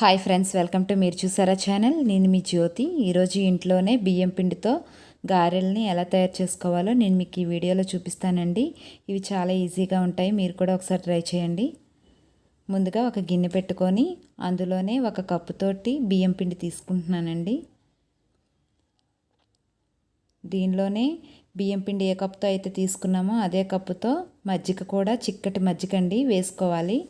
Hi friends, welcome to మీరు చూసారా channel. నేను మీ జ్యోతి. ఈరోజు ఇంట్లోనే బియ్యం పిండితో గారెల్ని ఎలా తయారు చేసుకోవాలో నేను మీకు ఈ వీడియోలో చూపిస్తానండి. ఇవి చాలా ఈజీగా ఉంటాయి, మీరు కూడా ఒకసారి ట్రై చేయండి. ముందుగా ఒక గిన్నె పెట్టుకొని అందులోనే ఒక కప్పుతోటి బియ్యం పిండి తీసుకుంటున్నానండి. దీనిలోనే బియ్యం పిండి ఏ కప్పుతో అయితే తీసుకున్నామో అదే కప్పుతో మజ్జిగ కూడా, చిక్కటి మజ్జిగ అండి, వేసుకోవాలి.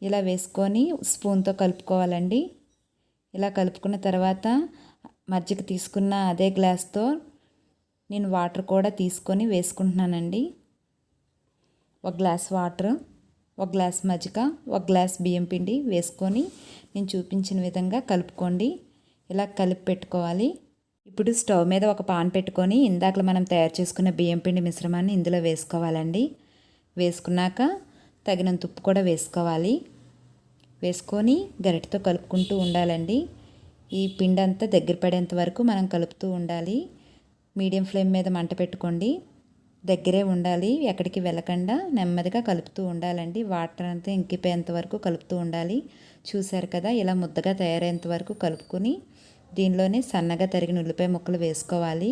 ఇలా వేసుకొని స్పూన్తో కలుపుకోవాలండి. ఇలా కలుపుకున్న తర్వాత మజ్జిగ తీసుకున్న అదే గ్లాస్తో నేను వాటర్ కూడా తీసుకొని వేసుకుంటున్నానండి. ఒక గ్లాస్ వాటర్, ఒక గ్లాస్ మజ్జిగ, ఒక గ్లాస్ బియ్యం పిండి వేసుకొని నేను చూపించిన విధంగా కలుపుకోండి. ఇలా కలిపి పెట్టుకోవాలి. ఇప్పుడు స్టవ్ మీద ఒక పాన్ పెట్టుకొని ఇందాక మనం తయారు చేసుకున్న బియ్యం పిండి మిశ్రమాన్ని ఇందులో వేసుకోవాలండి. వేసుకున్నాక తగినంత ఉప్పు కూడా వేసుకోవాలి. వేసుకొని గరిటెతో కలుపుకుంటూ ఉండాలండి. ఈ పిండి అంతా దగ్గర పడేంత వరకు మనం కలుపుతూ ఉండాలి. మీడియం ఫ్లేమ్ మీద మంట పెట్టుకోండి. దగ్గరే ఉండాలి, ఎక్కడికి వెళ్ళకుండా నెమ్మదిగా కలుపుతూ ఉండాలండి. వాటర్ అంతా ఇంకిపోయేంత వరకు కలుపుతూ ఉండాలి. చూశారు కదా, ఇలా ముద్దగా తయారయ్యేంత వరకు కలుపుకొని దీనిలోనే సన్నగా తరిగిన ఉల్లిపాయ ముక్కలు వేసుకోవాలి.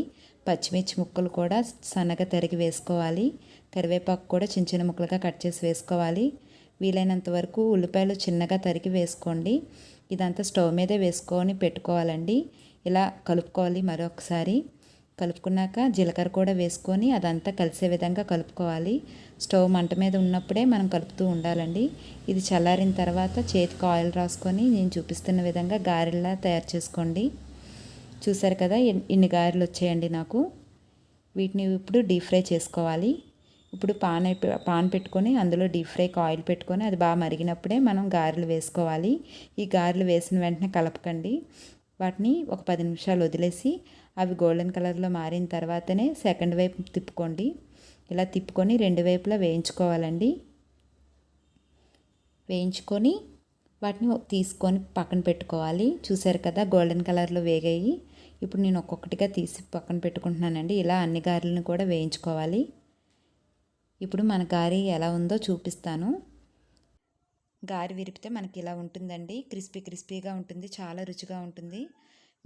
పచ్చిమిర్చి ముక్కలు కూడా సన్నగా తరిగి వేసుకోవాలి. కరివేపాకు కూడా చిన్న చిన్న ముక్కలుగా కట్ చేసి వేసుకోవాలి. వీలైనంత వరకు ఉల్లిపాయలు చిన్నగా తరిగి వేసుకోండి. ఇదంతా స్టవ్ మీదే వేసుకొని పెట్టుకోవాలండి. ఇలా కలుపుకోవాలి. మరొకసారి కలుపుకున్నాక జీలకర్ర కూడా వేసుకొని అదంతా కలిసే విధంగా కలుపుకోవాలి. స్టవ్ మంట మీద ఉన్నప్పుడే మనం కలుపుతూ ఉండాలండి. ఇది చల్లారిన తర్వాత చేతికి ఆయిల్ రాసుకొని నేను చూపిస్తున్న విధంగా గారెలా తయారు చేసుకోండి. చూసారు కదా, ఇన్ని గారెలు వచ్చాయండి నాకు. వీటిని ఇప్పుడు డీప్ ఫ్రై చేసుకోవాలి. ఇప్పుడు పాన్ పెట్టుకొని అందులో డీప్ ఫ్రైకి ఆయిల్ పెట్టుకొని అది బాగా మరిగినప్పుడే మనం గారెలు వేసుకోవాలి. ఈ గారెలు వేసిన వెంటనే కలపకండి. వాటిని ఒక 10 నిమిషాలు వదిలేసి అవి గోల్డెన్ కలర్లో మారిన తర్వాతనే సెకండ్ వైపు తిప్పుకోండి. ఇలా తిప్పుకొని రెండు వైపులా వేయించుకోవాలండి. వేయించుకొని వాటిని తీసుకొని పక్కన పెట్టుకోవాలి. చూసారు కదా, గోల్డెన్ కలర్లో వేగాయి. ఇప్పుడు నేను ఒక్కొక్కటిగా తీసి పక్కన పెట్టుకుంటున్నానండి. ఇలా అన్ని గారెలను కూడా వేయించుకోవాలి. ఇప్పుడు మన గారె ఎలా ఉందో చూపిస్తాను. గారె విరిపితే మనకి ఇలా ఉంటుందండి. క్రిస్పీగా ఉంటుంది, చాలా రుచిగా ఉంటుంది.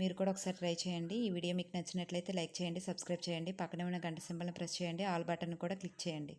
మీరు కూడా ఒకసారి ట్రై చేయండి. ఈ వీడియో మీకు నచ్చినట్లయితే లైక్ చేయండి, సబ్స్క్రైబ్ చేయండి, పక్కనే ఉన్న గంట సింబల్ని ప్రెస్ చేయండి, ఆల్ బటన్ కూడా క్లిక్ చేయండి.